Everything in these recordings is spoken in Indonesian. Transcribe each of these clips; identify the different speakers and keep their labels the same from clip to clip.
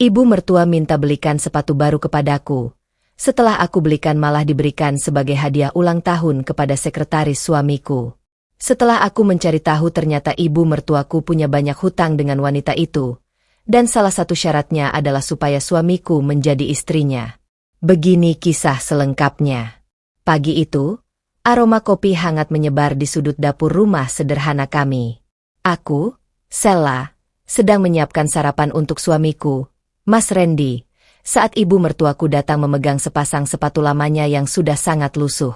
Speaker 1: Ibu mertua minta belikan sepatu baru kepadaku. Setelah aku belikan malah diberikan sebagai hadiah ulang tahun kepada sekretaris suamiku. Setelah aku mencari tahu ternyata ibu mertuaku punya banyak hutang dengan wanita itu. Dan salah satu syaratnya adalah supaya suamiku menjadi istrinya. Begini kisah selengkapnya. Pagi itu, aroma kopi hangat menyebar di sudut dapur rumah sederhana kami. Aku, Sela, sedang menyiapkan sarapan untuk suamiku, Mas Randy, saat ibu mertuaku datang memegang sepasang sepatu lamanya yang sudah sangat lusuh.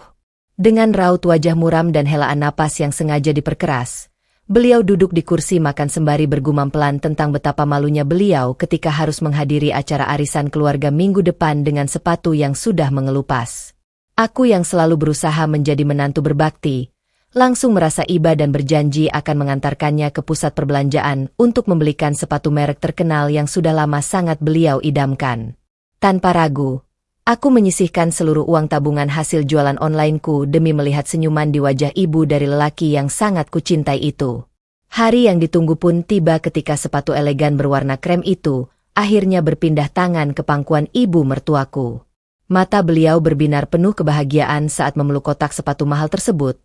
Speaker 1: Dengan raut wajah muram dan helaan napas yang sengaja diperkeras, beliau duduk di kursi makan sembari bergumam pelan tentang betapa malunya beliau ketika harus menghadiri acara arisan keluarga minggu depan dengan sepatu yang sudah mengelupas. Aku yang selalu berusaha menjadi menantu berbakti, langsung merasa iba dan berjanji akan mengantarkannya ke pusat perbelanjaan untuk membelikan sepatu merek terkenal yang sudah lama sangat beliau idamkan. Tanpa ragu, aku menyisihkan seluruh uang tabungan hasil jualan onlineku demi melihat senyuman di wajah ibu dari lelaki yang sangat kucintai itu. Hari yang ditunggu pun tiba ketika sepatu elegan berwarna krem itu akhirnya berpindah tangan ke pangkuan ibu mertuaku. Mata beliau berbinar penuh kebahagiaan saat memeluk kotak sepatu mahal tersebut.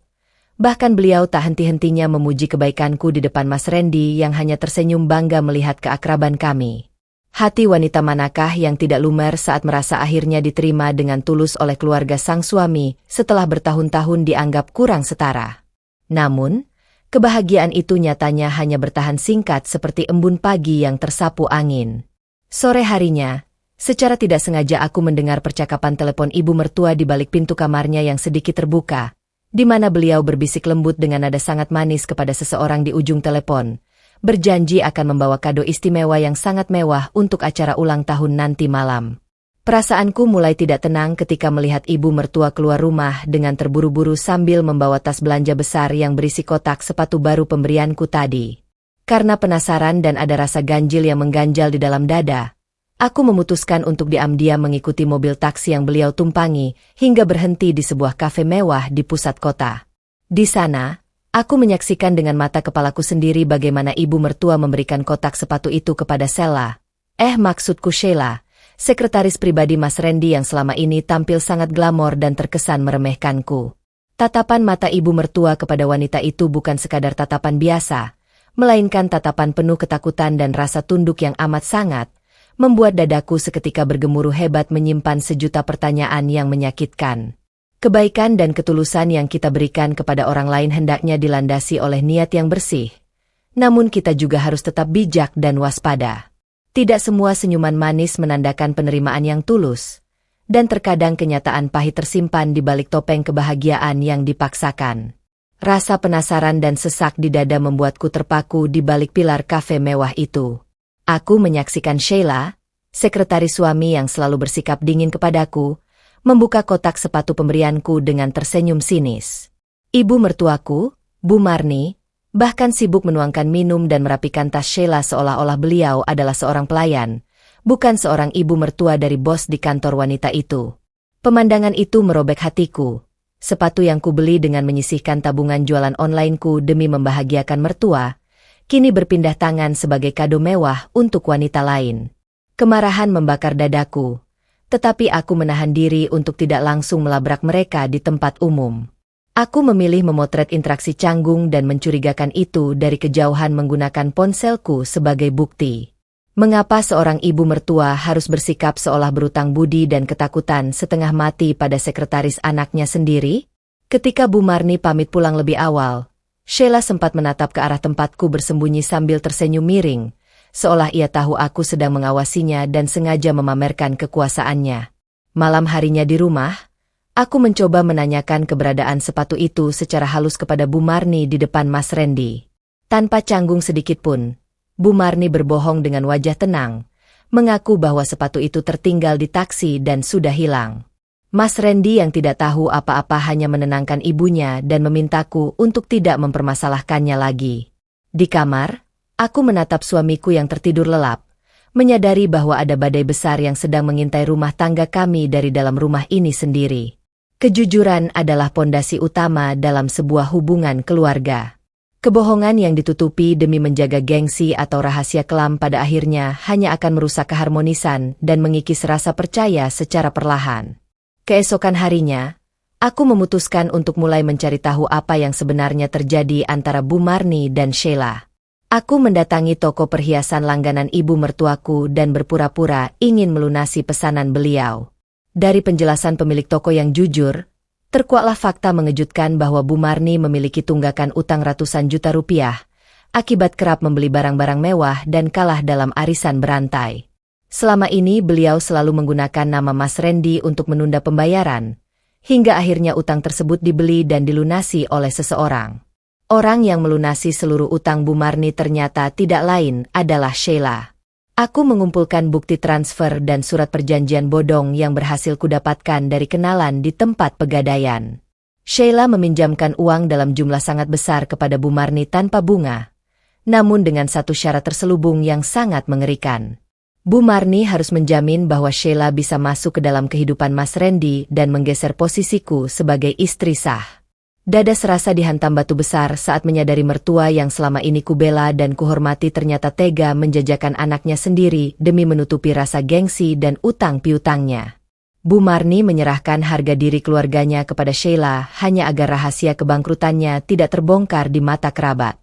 Speaker 1: Bahkan beliau tak henti-hentinya memuji kebaikanku di depan Mas Randy yang hanya tersenyum bangga melihat keakraban kami. Hati wanita manakah yang tidak lumer saat merasa akhirnya diterima dengan tulus oleh keluarga sang suami setelah bertahun-tahun dianggap kurang setara. Namun, kebahagiaan itu nyatanya hanya bertahan singkat seperti embun pagi yang tersapu angin. Sore harinya, secara tidak sengaja aku mendengar percakapan telepon ibu mertua di balik pintu kamarnya yang sedikit terbuka, di mana beliau berbisik lembut dengan nada sangat manis kepada seseorang di ujung telepon, berjanji akan membawa kado istimewa yang sangat mewah untuk acara ulang tahun nanti malam. Perasaanku mulai tidak tenang ketika melihat ibu mertua keluar rumah dengan terburu-buru sambil membawa tas belanja besar yang berisi kotak sepatu baru pemberianku tadi. Karena penasaran dan ada rasa ganjil yang mengganjal di dalam dada, aku memutuskan untuk diam-diam mengikuti mobil taksi yang beliau tumpangi hingga berhenti di sebuah kafe mewah di pusat kota. Di sana, aku menyaksikan dengan mata kepalaku sendiri bagaimana ibu mertua memberikan kotak sepatu itu kepada Sela. Maksudku Sheila, sekretaris pribadi Mas Randy yang selama ini tampil sangat glamor dan terkesan meremehkanku. Tatapan mata ibu mertua kepada wanita itu bukan sekadar tatapan biasa, melainkan tatapan penuh ketakutan dan rasa tunduk yang amat sangat, membuat dadaku seketika bergemuruh hebat menyimpan sejuta pertanyaan yang menyakitkan. Kebaikan dan ketulusan yang kita berikan kepada orang lain hendaknya dilandasi oleh niat yang bersih. Namun kita juga harus tetap bijak dan waspada. Tidak semua senyuman manis menandakan penerimaan yang tulus, dan terkadang kenyataan pahit tersimpan di balik topeng kebahagiaan yang dipaksakan. Rasa penasaran dan sesak di dada membuatku terpaku di balik pilar kafe mewah itu. Aku menyaksikan Sheila, sekretaris suami yang selalu bersikap dingin kepadaku, membuka kotak sepatu pemberianku dengan tersenyum sinis. Ibu mertuaku, Bu Marni, bahkan sibuk menuangkan minum dan merapikan tas Sheila seolah-olah beliau adalah seorang pelayan, bukan seorang ibu mertua dari bos di kantor wanita itu. Pemandangan itu merobek hatiku. Sepatu yang kubeli dengan menyisihkan tabungan jualan onlineku demi membahagiakan mertua, kini berpindah tangan sebagai kado mewah untuk wanita lain. Kemarahan membakar dadaku, tetapi aku menahan diri untuk tidak langsung melabrak mereka di tempat umum. Aku memilih memotret interaksi canggung dan mencurigakan itu dari kejauhan menggunakan ponselku sebagai bukti. Mengapa seorang ibu mertua harus bersikap seolah berutang budi dan ketakutan setengah mati pada sekretaris anaknya sendiri? Ketika Bu Marni pamit pulang lebih awal, Sheila sempat menatap ke arah tempatku bersembunyi sambil tersenyum miring, seolah ia tahu aku sedang mengawasinya dan sengaja memamerkan kekuasaannya. Malam harinya di rumah, aku mencoba menanyakan keberadaan sepatu itu secara halus kepada Bu Marni di depan Mas Randy. Tanpa canggung sedikitpun, Bu Marni berbohong dengan wajah tenang, mengaku bahwa sepatu itu tertinggal di taksi dan sudah hilang. Mas Randy yang tidak tahu apa-apa hanya menenangkan ibunya dan memintaku untuk tidak mempermasalahkannya lagi. Di kamar, aku menatap suamiku yang tertidur lelap, menyadari bahwa ada badai besar yang sedang mengintai rumah tangga kami dari dalam rumah ini sendiri. Kejujuran adalah pondasi utama dalam sebuah hubungan keluarga. Kebohongan yang ditutupi demi menjaga gengsi atau rahasia kelam pada akhirnya hanya akan merusak keharmonisan dan mengikis rasa percaya secara perlahan. Keesokan harinya, aku memutuskan untuk mulai mencari tahu apa yang sebenarnya terjadi antara Bu Marni dan Sheila. Aku mendatangi toko perhiasan langganan ibu mertuaku dan berpura-pura ingin melunasi pesanan beliau. Dari penjelasan pemilik toko yang jujur, terkuaklah fakta mengejutkan bahwa Bu Marni memiliki tunggakan utang ratusan juta rupiah, akibat kerap membeli barang-barang mewah dan kalah dalam arisan berantai. Selama ini beliau selalu menggunakan nama Mas Randy untuk menunda pembayaran, hingga akhirnya utang tersebut dibeli dan dilunasi oleh seseorang. Orang yang melunasi seluruh utang Bu Marni ternyata tidak lain adalah Sheila. Aku mengumpulkan bukti transfer dan surat perjanjian bodong yang berhasil kudapatkan dari kenalan di tempat pegadaian. Sheila meminjamkan uang dalam jumlah sangat besar kepada Bu Marni tanpa bunga, namun dengan satu syarat terselubung yang sangat mengerikan. Bu Marni harus menjamin bahwa Sheila bisa masuk ke dalam kehidupan Mas Randy dan menggeser posisiku sebagai istri sah. Dada serasa dihantam batu besar saat menyadari mertua yang selama ini kubela dan kuhormati ternyata tega menjajakan anaknya sendiri demi menutupi rasa gengsi dan utang piutangnya. Bu Marni menyerahkan harga diri keluarganya kepada Sheila hanya agar rahasia kebangkrutannya tidak terbongkar di mata kerabat.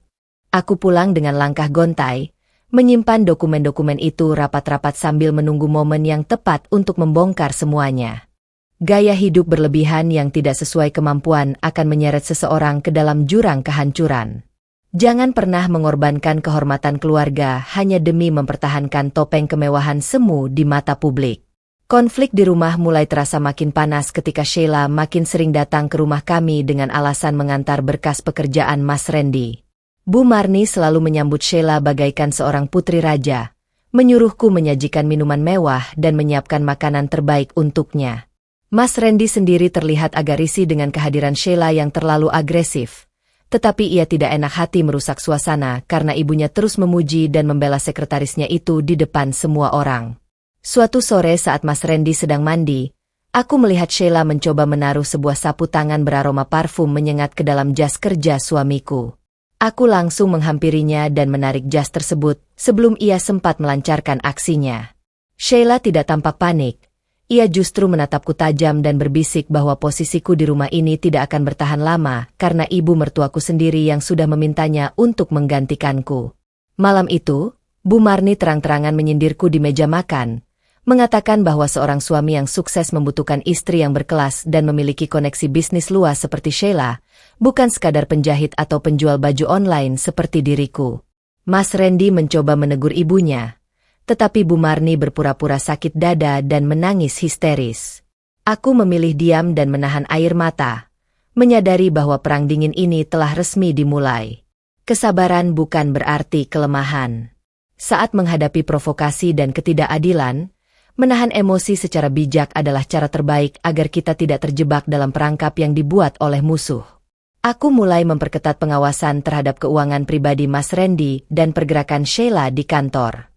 Speaker 1: Aku pulang dengan langkah gontai, menyimpan dokumen-dokumen itu rapat-rapat sambil menunggu momen yang tepat untuk membongkar semuanya. Gaya hidup berlebihan yang tidak sesuai kemampuan akan menyeret seseorang ke dalam jurang kehancuran. Jangan pernah mengorbankan kehormatan keluarga hanya demi mempertahankan topeng kemewahan semu di mata publik. Konflik di rumah mulai terasa makin panas ketika Sheila makin sering datang ke rumah kami dengan alasan mengantar berkas pekerjaan Mas Randy. Bu Marni selalu menyambut Sheila bagaikan seorang putri raja, menyuruhku menyajikan minuman mewah dan menyiapkan makanan terbaik untuknya. Mas Randy sendiri terlihat agak risih dengan kehadiran Sheila yang terlalu agresif. Tetapi ia tidak enak hati merusak suasana karena ibunya terus memuji dan membela sekretarisnya itu di depan semua orang. Suatu sore saat Mas Randy sedang mandi, aku melihat Sheila mencoba menaruh sebuah sapu tangan beraroma parfum menyengat ke dalam jas kerja suamiku. Aku langsung menghampirinya dan menarik jas tersebut sebelum ia sempat melancarkan aksinya. Sheila tidak tampak panik. Ia justru menatapku tajam dan berbisik bahwa posisiku di rumah ini tidak akan bertahan lama karena ibu mertuaku sendiri yang sudah memintanya untuk menggantikanku. Malam itu, Bu Marni terang-terangan menyindirku di meja makan, mengatakan bahwa seorang suami yang sukses membutuhkan istri yang berkelas dan memiliki koneksi bisnis luas seperti Sheila, bukan sekadar penjahit atau penjual baju online seperti diriku. Mas Randy mencoba menegur ibunya, tetapi Bu Marni berpura-pura sakit dada dan menangis histeris. Aku memilih diam dan menahan air mata, menyadari bahwa perang dingin ini telah resmi dimulai. Kesabaran bukan berarti kelemahan. Saat menghadapi provokasi dan ketidakadilan, menahan emosi secara bijak adalah cara terbaik agar kita tidak terjebak dalam perangkap yang dibuat oleh musuh. Aku mulai memperketat pengawasan terhadap keuangan pribadi Mas Randy dan pergerakan Sheila di kantor.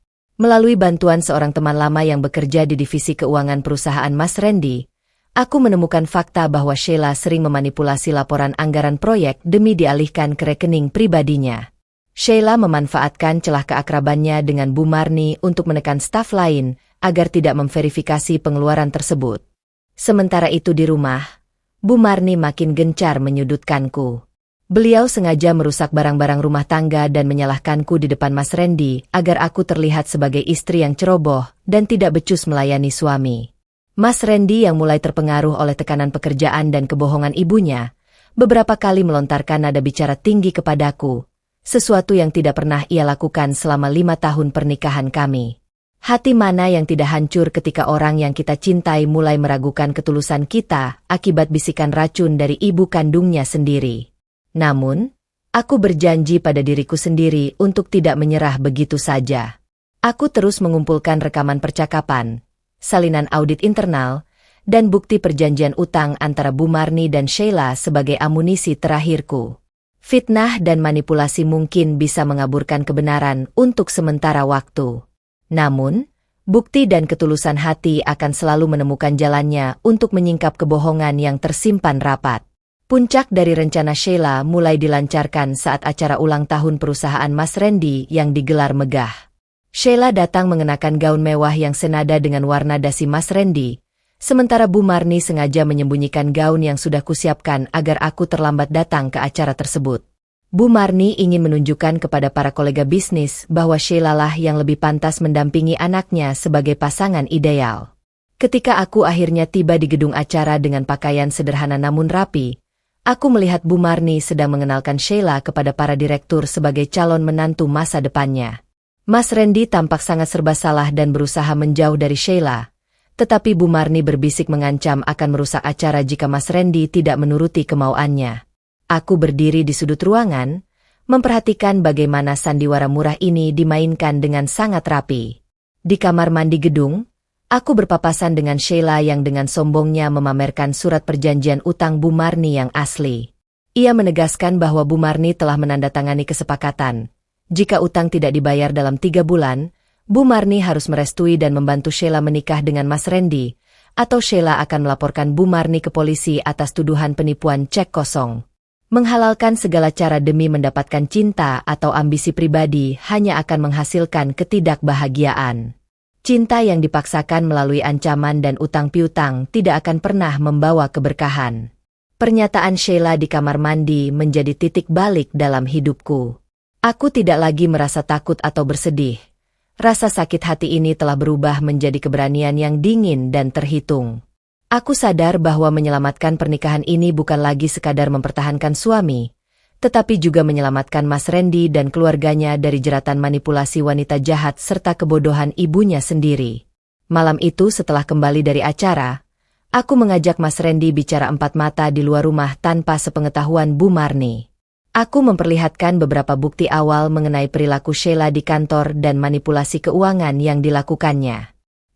Speaker 1: Melalui bantuan seorang teman lama yang bekerja di divisi keuangan perusahaan Mas Randy, aku menemukan fakta bahwa Sheila sering memanipulasi laporan anggaran proyek demi dialihkan ke rekening pribadinya. Sheila memanfaatkan celah keakrabannya dengan Bu Marni untuk menekan staf lain agar tidak memverifikasi pengeluaran tersebut. Sementara itu di rumah, Bu Marni makin gencar menyudutkanku. Beliau sengaja merusak barang-barang rumah tangga dan menyalahkanku di depan Mas Randy agar aku terlihat sebagai istri yang ceroboh dan tidak becus melayani suami. Mas Randy yang mulai terpengaruh oleh tekanan pekerjaan dan kebohongan ibunya, beberapa kali melontarkan nada bicara tinggi kepadaku, sesuatu yang tidak pernah ia lakukan selama 5 tahun pernikahan kami. Hati mana yang tidak hancur ketika orang yang kita cintai mulai meragukan ketulusan kita akibat bisikan racun dari ibu kandungnya sendiri. Namun, aku berjanji pada diriku sendiri untuk tidak menyerah begitu saja. Aku terus mengumpulkan rekaman percakapan, salinan audit internal, dan bukti perjanjian utang antara Bu Marni dan Sheila sebagai amunisi terakhirku. Fitnah dan manipulasi mungkin bisa mengaburkan kebenaran untuk sementara waktu. Namun, bukti dan ketulusan hati akan selalu menemukan jalannya untuk menyingkap kebohongan yang tersimpan rapat. Puncak dari rencana Sheila mulai dilancarkan saat acara ulang tahun perusahaan Mas Randy yang digelar megah. Sheila datang mengenakan gaun mewah yang senada dengan warna dasi Mas Randy, sementara Bu Marni sengaja menyembunyikan gaun yang sudah kusiapkan agar aku terlambat datang ke acara tersebut. Bu Marni ingin menunjukkan kepada para kolega bisnis bahwa Sheila lah yang lebih pantas mendampingi anaknya sebagai pasangan ideal. Ketika aku akhirnya tiba di gedung acara dengan pakaian sederhana namun rapi, aku melihat Bu Marni sedang mengenalkan Sheila kepada para direktur sebagai calon menantu masa depannya. Mas Randy tampak sangat serba salah dan berusaha menjauh dari Sheila, tetapi Bu Marni berbisik mengancam akan merusak acara jika Mas Randy tidak menuruti kemauannya. Aku berdiri di sudut ruangan, memperhatikan bagaimana sandiwara murah ini dimainkan dengan sangat rapi. Di kamar mandi gedung, aku berpapasan dengan Sheila yang dengan sombongnya memamerkan surat perjanjian utang Bu Marni yang asli. Ia menegaskan bahwa Bu Marni telah menandatangani kesepakatan. Jika utang tidak dibayar dalam 3 bulan, Bu Marni harus merestui dan membantu Sheila menikah dengan Mas Randy, atau Sheila akan melaporkan Bu Marni ke polisi atas tuduhan penipuan cek kosong. Menghalalkan segala cara demi mendapatkan cinta atau ambisi pribadi hanya akan menghasilkan ketidakbahagiaan. Cinta yang dipaksakan melalui ancaman dan utang piutang tidak akan pernah membawa keberkahan. Pernyataan Sheila di kamar mandi menjadi titik balik dalam hidupku. Aku tidak lagi merasa takut atau bersedih. Rasa sakit hati ini telah berubah menjadi keberanian yang dingin dan terhitung. Aku sadar bahwa menyelamatkan pernikahan ini bukan lagi sekadar mempertahankan suami, tetapi juga menyelamatkan Mas Randy dan keluarganya dari jeratan manipulasi wanita jahat serta kebodohan ibunya sendiri. Malam itu setelah kembali dari acara, aku mengajak Mas Randy bicara empat mata di luar rumah tanpa sepengetahuan Bu Marni. Aku memperlihatkan beberapa bukti awal mengenai perilaku Sheila di kantor dan manipulasi keuangan yang dilakukannya.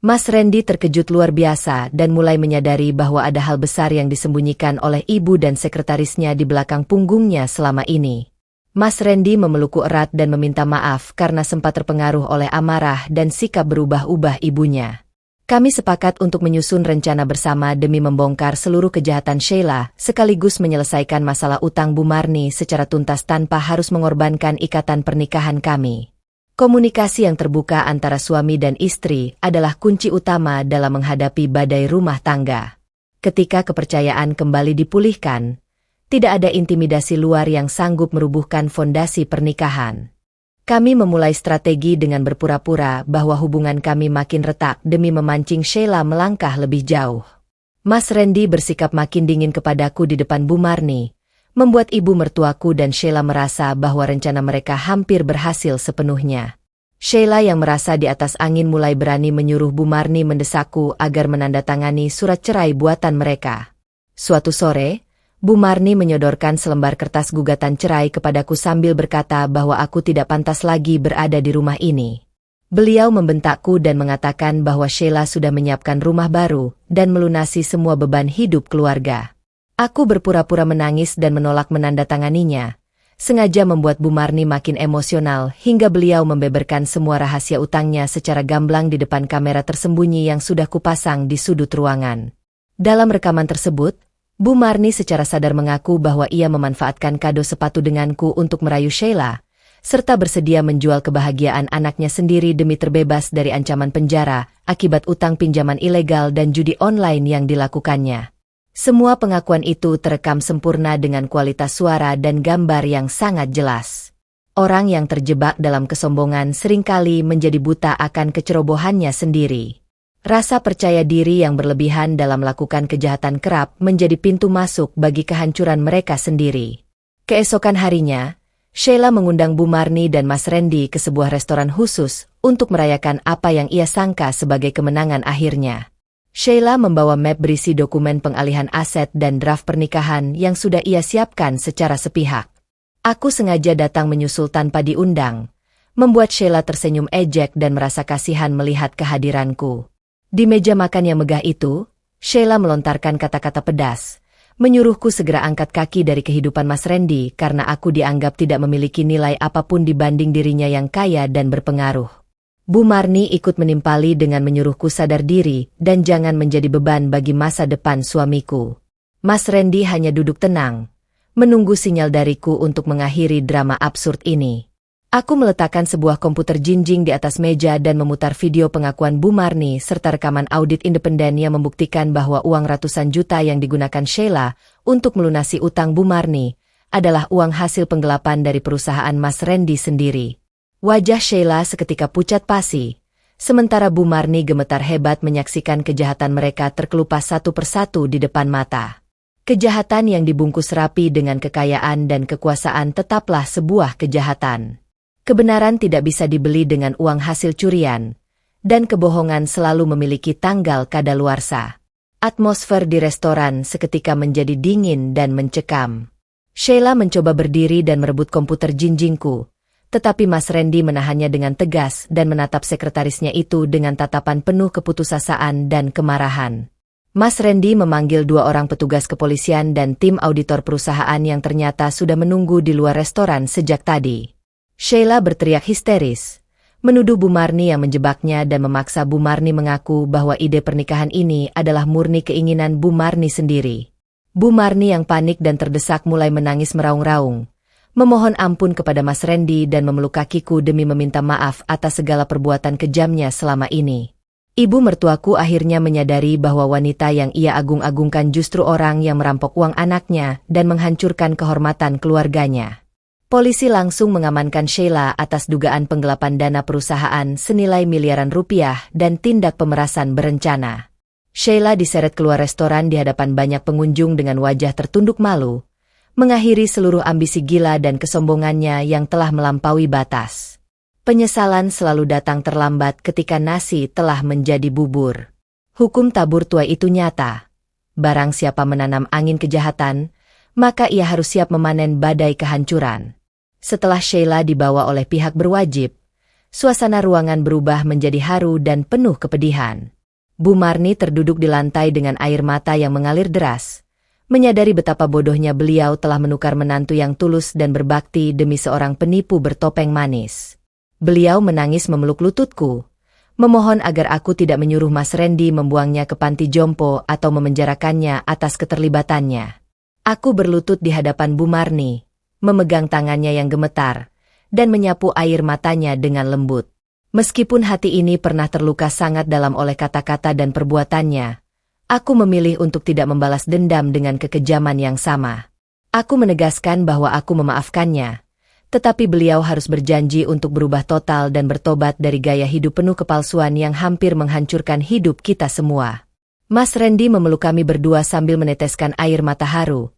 Speaker 1: Mas Randy terkejut luar biasa dan mulai menyadari bahwa ada hal besar yang disembunyikan oleh ibu dan sekretarisnya di belakang punggungnya selama ini. Mas Randy memelukku erat dan meminta maaf karena sempat terpengaruh oleh amarah dan sikap berubah-ubah ibunya. Kami sepakat untuk menyusun rencana bersama demi membongkar seluruh kejahatan Sheila, sekaligus menyelesaikan masalah utang Bu Marni secara tuntas tanpa harus mengorbankan ikatan pernikahan kami. Komunikasi yang terbuka antara suami dan istri adalah kunci utama dalam menghadapi badai rumah tangga. Ketika kepercayaan kembali dipulihkan, tidak ada intimidasi luar yang sanggup merubuhkan fondasi pernikahan. Kami memulai strategi dengan berpura-pura bahwa hubungan kami makin retak demi memancing Sheila melangkah lebih jauh. Mas Randy bersikap makin dingin kepadaku di depan Bu Marni, membuat ibu mertuaku dan Sheila merasa bahwa rencana mereka hampir berhasil sepenuhnya. Sheila yang merasa di atas angin mulai berani menyuruh Bu Marni mendesakku agar menandatangani surat cerai buatan mereka. Suatu sore, Bu Marni menyodorkan selembar kertas gugatan cerai kepadaku sambil berkata bahwa aku tidak pantas lagi berada di rumah ini. Beliau membentakku dan mengatakan bahwa Sheila sudah menyiapkan rumah baru dan melunasi semua beban hidup keluarga. Aku berpura-pura menangis dan menolak menandatanganinya, sengaja membuat Bu Marni makin emosional hingga beliau membeberkan semua rahasia utangnya secara gamblang di depan kamera tersembunyi yang sudah kupasang di sudut ruangan. Dalam rekaman tersebut, Bu Marni secara sadar mengaku bahwa ia memanfaatkan kado sepatu denganku untuk merayu Sheila, serta bersedia menjual kebahagiaan anaknya sendiri demi terbebas dari ancaman penjara akibat utang pinjaman ilegal dan judi online yang dilakukannya. Semua pengakuan itu terekam sempurna dengan kualitas suara dan gambar yang sangat jelas. Orang yang terjebak dalam kesombongan seringkali menjadi buta akan kecerobohannya sendiri. Rasa percaya diri yang berlebihan dalam melakukan kejahatan kerap menjadi pintu masuk bagi kehancuran mereka sendiri. Keesokan harinya, Sheila mengundang Bu Marni dan Mas Randy ke sebuah restoran khusus untuk merayakan apa yang ia sangka sebagai kemenangan akhirnya. Sheila membawa map berisi dokumen pengalihan aset dan draft pernikahan yang sudah ia siapkan secara sepihak. Aku sengaja datang menyusul tanpa diundang, membuat Sheila tersenyum ejek dan merasa kasihan melihat kehadiranku. Di meja makan yang megah itu, Sheila melontarkan kata-kata pedas, menyuruhku segera angkat kaki dari kehidupan Mas Randy karena aku dianggap tidak memiliki nilai apapun dibanding dirinya yang kaya dan berpengaruh. Bu Marni ikut menimpali dengan menyuruhku sadar diri dan jangan menjadi beban bagi masa depan suamiku. Mas Randy hanya duduk tenang, menunggu sinyal dariku untuk mengakhiri drama absurd ini. Aku meletakkan sebuah komputer jinjing di atas meja dan memutar video pengakuan Bu Marni serta rekaman audit independen yang membuktikan bahwa uang ratusan juta yang digunakan Sheila untuk melunasi utang Bu Marni adalah uang hasil penggelapan dari perusahaan Mas Randy sendiri. Wajah Sheila seketika pucat pasi, sementara Bu Marni gemetar hebat menyaksikan kejahatan mereka terkelupas satu persatu di depan mata. Kejahatan yang dibungkus rapi dengan kekayaan dan kekuasaan tetaplah sebuah kejahatan. Kebenaran tidak bisa dibeli dengan uang hasil curian, dan kebohongan selalu memiliki tanggal kadaluarsa. Atmosfer di restoran seketika menjadi dingin dan mencekam. Sheila mencoba berdiri dan merebut komputer jinjingku, tetapi Mas Randy menahannya dengan tegas dan menatap sekretarisnya itu dengan tatapan penuh keputusasaan dan kemarahan. Mas Randy memanggil 2 orang petugas kepolisian dan tim auditor perusahaan yang ternyata sudah menunggu di luar restoran sejak tadi. Sheila berteriak histeris, menuduh Bu Marni yang menjebaknya dan memaksa Bu Marni mengaku bahwa ide pernikahan ini adalah murni keinginan Bu Marni sendiri. Bu Marni yang panik dan terdesak mulai menangis meraung-raung, memohon ampun kepada Mas Randy dan memeluk kakiku demi meminta maaf atas segala perbuatan kejamnya selama ini. Ibu mertuaku akhirnya menyadari bahwa wanita yang ia agung-agungkan justru orang yang merampok uang anaknya dan menghancurkan kehormatan keluarganya. Polisi langsung mengamankan Sheila atas dugaan penggelapan dana perusahaan senilai miliaran rupiah dan tindak pemerasan berencana. Sheila diseret keluar restoran di hadapan banyak pengunjung dengan wajah tertunduk malu, mengakhiri seluruh ambisi gila dan kesombongannya yang telah melampaui batas. Penyesalan selalu datang terlambat ketika nasi telah menjadi bubur. Hukum tabur tuai itu nyata. Barang siapa menanam angin kejahatan, maka ia harus siap memanen badai kehancuran. Setelah Sheila dibawa oleh pihak berwajib, suasana ruangan berubah menjadi haru dan penuh kepedihan. Bu Marni terduduk di lantai dengan air mata yang mengalir deras, menyadari betapa bodohnya beliau telah menukar menantu yang tulus dan berbakti demi seorang penipu bertopeng manis. Beliau menangis memeluk lututku, memohon agar aku tidak menyuruh Mas Randy membuangnya ke panti jompo atau memenjarakannya atas keterlibatannya. Aku berlutut di hadapan Bu Marni, memegang tangannya yang gemetar, dan menyapu air matanya dengan lembut. Meskipun hati ini pernah terluka sangat dalam oleh kata-kata dan perbuatannya, aku memilih untuk tidak membalas dendam dengan kekejaman yang sama. Aku menegaskan bahwa aku memaafkannya, tetapi beliau harus berjanji untuk berubah total dan bertobat dari gaya hidup penuh kepalsuan yang hampir menghancurkan hidup kita semua. Mas Randy memeluk kami berdua sambil meneteskan air mata haru.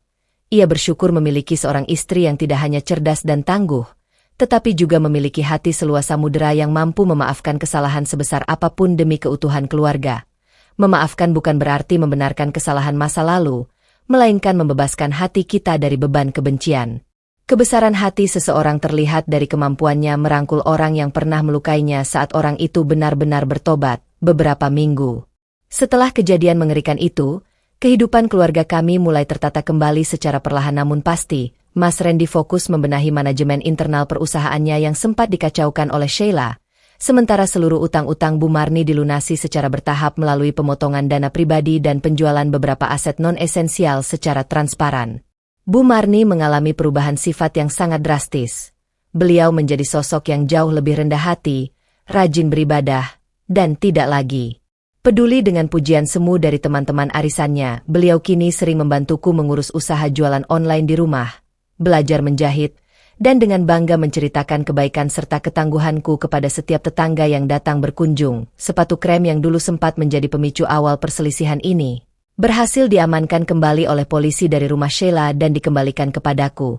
Speaker 1: Ia bersyukur memiliki seorang istri yang tidak hanya cerdas dan tangguh, tetapi juga memiliki hati seluas samudera yang mampu memaafkan kesalahan sebesar apapun demi keutuhan keluarga. Memaafkan bukan berarti membenarkan kesalahan masa lalu, melainkan membebaskan hati kita dari beban kebencian. Kebesaran hati seseorang terlihat dari kemampuannya merangkul orang yang pernah melukainya saat orang itu benar-benar bertobat, beberapa minggu. Setelah kejadian mengerikan itu, kehidupan keluarga kami mulai tertata kembali secara perlahan namun pasti. Mas Randy fokus membenahi manajemen internal perusahaannya yang sempat dikacaukan oleh Sheila, sementara seluruh utang-utang Bu Marni dilunasi secara bertahap melalui pemotongan dana pribadi dan penjualan beberapa aset non-esensial secara transparan. Bu Marni mengalami perubahan sifat yang sangat drastis. Beliau menjadi sosok yang jauh lebih rendah hati, rajin beribadah, dan tidak lagi peduli dengan pujian semu dari teman-teman arisannya. Beliau kini sering membantuku mengurus usaha jualan online di rumah, belajar menjahit, dan dengan bangga menceritakan kebaikan serta ketangguhanku kepada setiap tetangga yang datang berkunjung. Sepatu krem yang dulu sempat menjadi pemicu awal perselisihan ini berhasil diamankan kembali oleh polisi dari rumah Sheila dan dikembalikan kepadaku.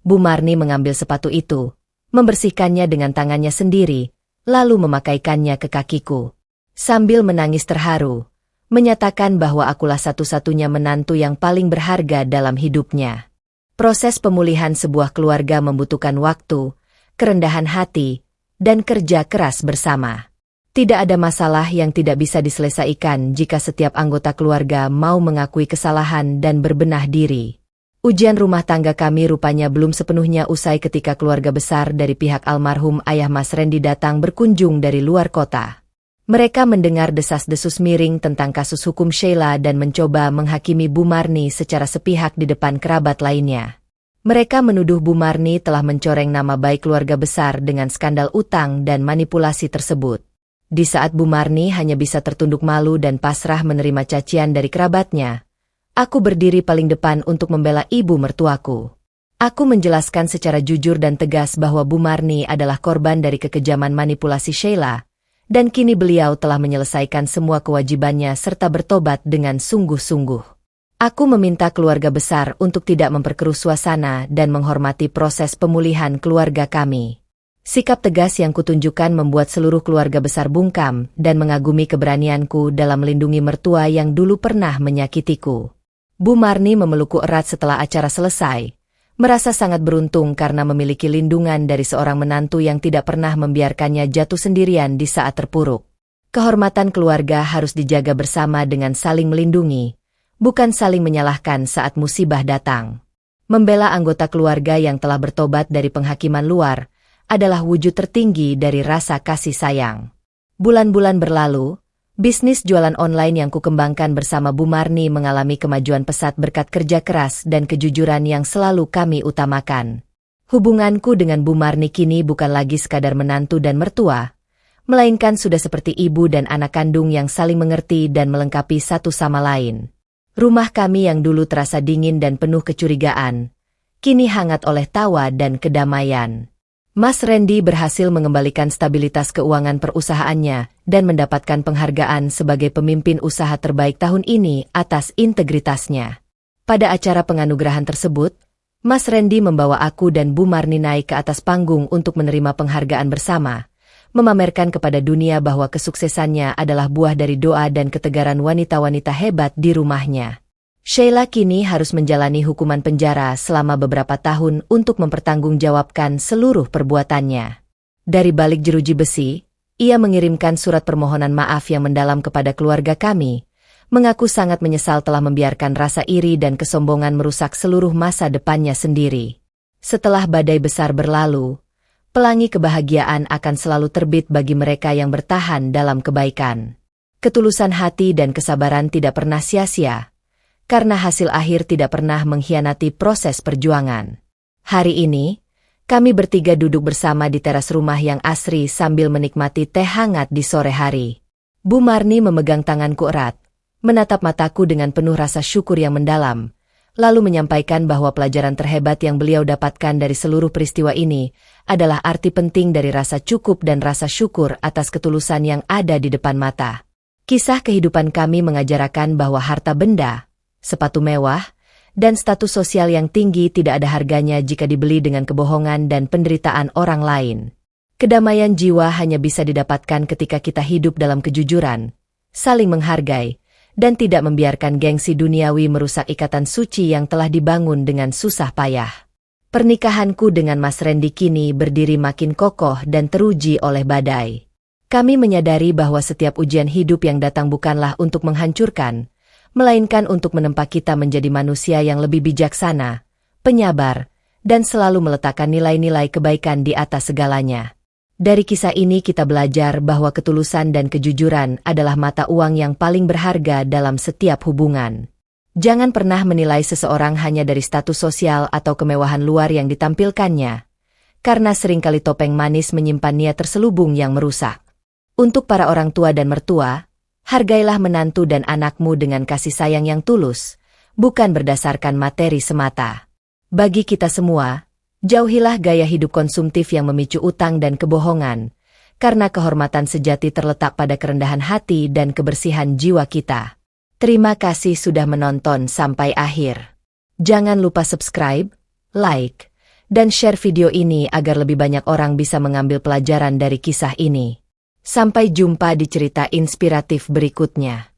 Speaker 1: Bu Marni mengambil sepatu itu, membersihkannya dengan tangannya sendiri, lalu memakaikannya ke kakiku. Sambil menangis terharu, menyatakan bahwa akulah satu-satunya menantu yang paling berharga dalam hidupnya. Proses pemulihan sebuah keluarga membutuhkan waktu, kerendahan hati, dan kerja keras bersama. Tidak ada masalah yang tidak bisa diselesaikan jika setiap anggota keluarga mau mengakui kesalahan dan berbenah diri. Ujian rumah tangga kami rupanya belum sepenuhnya usai ketika keluarga besar dari pihak almarhum ayah Mas Randy datang berkunjung dari luar kota. Mereka mendengar desas-desus miring tentang kasus hukum Sheila dan mencoba menghakimi Bu Marni secara sepihak di depan kerabat lainnya. Mereka menuduh Bu Marni telah mencoreng nama baik keluarga besar dengan skandal utang dan manipulasi tersebut. Di saat Bu Marni hanya bisa tertunduk malu dan pasrah menerima cacian dari kerabatnya, aku berdiri paling depan untuk membela ibu mertuaku. Aku menjelaskan secara jujur dan tegas bahwa Bu Marni adalah korban dari kekejaman manipulasi Sheila, dan kini beliau telah menyelesaikan semua kewajibannya serta bertobat dengan sungguh-sungguh. Aku meminta keluarga besar untuk tidak memperkeruh suasana dan menghormati proses pemulihan keluarga kami. Sikap tegas yang kutunjukkan membuat seluruh keluarga besar bungkam dan mengagumi keberanianku dalam melindungi mertua yang dulu pernah menyakitiku. Bu Marni memelukku erat setelah acara selesai, merasa sangat beruntung karena memiliki lindungan dari seorang menantu yang tidak pernah membiarkannya jatuh sendirian di saat terpuruk. Kehormatan keluarga harus dijaga bersama dengan saling melindungi, bukan saling menyalahkan saat musibah datang. Membela anggota keluarga yang telah bertobat dari penghakiman luar adalah wujud tertinggi dari rasa kasih sayang. Bulan-bulan berlalu, bisnis jualan online yang kukembangkan bersama Bu Marni mengalami kemajuan pesat berkat kerja keras dan kejujuran yang selalu kami utamakan. Hubunganku dengan Bu Marni kini bukan lagi sekadar menantu dan mertua, melainkan sudah seperti ibu dan anak kandung yang saling mengerti dan melengkapi satu sama lain. Rumah kami yang dulu terasa dingin dan penuh kecurigaan, kini hangat oleh tawa dan kedamaian. Mas Randy berhasil mengembalikan stabilitas keuangan perusahaannya dan mendapatkan penghargaan sebagai pemimpin usaha terbaik tahun ini atas integritasnya. Pada acara penganugerahan tersebut, Mas Randy membawa aku dan Bu Marni naik ke atas panggung untuk menerima penghargaan bersama, memamerkan kepada dunia bahwa kesuksesannya adalah buah dari doa dan ketegaran wanita-wanita hebat di rumahnya. Sheila kini harus menjalani hukuman penjara selama beberapa tahun untuk mempertanggungjawabkan seluruh perbuatannya. Dari balik jeruji besi, ia mengirimkan surat permohonan maaf yang mendalam kepada keluarga kami, mengaku sangat menyesal telah membiarkan rasa iri dan kesombongan merusak seluruh masa depannya sendiri. Setelah badai besar berlalu, pelangi kebahagiaan akan selalu terbit bagi mereka yang bertahan dalam kebaikan. Ketulusan hati dan kesabaran tidak pernah sia-sia, karena hasil akhir tidak pernah mengkhianati proses perjuangan. Hari ini, kami bertiga duduk bersama di teras rumah yang asri sambil menikmati teh hangat di sore hari. Bu Marni memegang tanganku erat, menatap mataku dengan penuh rasa syukur yang mendalam, lalu menyampaikan bahwa pelajaran terhebat yang beliau dapatkan dari seluruh peristiwa ini adalah arti penting dari rasa cukup dan rasa syukur atas ketulusan yang ada di depan mata. Kisah kehidupan kami mengajarkan bahwa harta benda, sepatu mewah, dan status sosial yang tinggi tidak ada harganya jika dibeli dengan kebohongan dan penderitaan orang lain. Kedamaian jiwa hanya bisa didapatkan ketika kita hidup dalam kejujuran, saling menghargai, dan tidak membiarkan gengsi duniawi merusak ikatan suci yang telah dibangun dengan susah payah. Pernikahanku dengan Mas Randy kini berdiri makin kokoh dan teruji oleh badai. Kami menyadari bahwa setiap ujian hidup yang datang bukanlah untuk menghancurkan, melainkan untuk menempa kita menjadi manusia yang lebih bijaksana, penyabar, dan selalu meletakkan nilai-nilai kebaikan di atas segalanya. Dari kisah ini kita belajar bahwa ketulusan dan kejujuran adalah mata uang yang paling berharga dalam setiap hubungan. Jangan pernah menilai seseorang hanya dari status sosial atau kemewahan luar yang ditampilkannya, karena seringkali topeng manis menyimpan niat terselubung yang merusak. Untuk para orang tua dan mertua, hargailah menantu dan anakmu dengan kasih sayang yang tulus, bukan berdasarkan materi semata. Bagi kita semua, jauhilah gaya hidup konsumtif yang memicu utang dan kebohongan, karena kehormatan sejati terletak pada kerendahan hati dan kebersihan jiwa kita. Terima kasih sudah menonton sampai akhir. Jangan lupa subscribe, like, dan share video ini agar lebih banyak orang bisa mengambil pelajaran dari kisah ini. Sampai jumpa di cerita inspiratif berikutnya.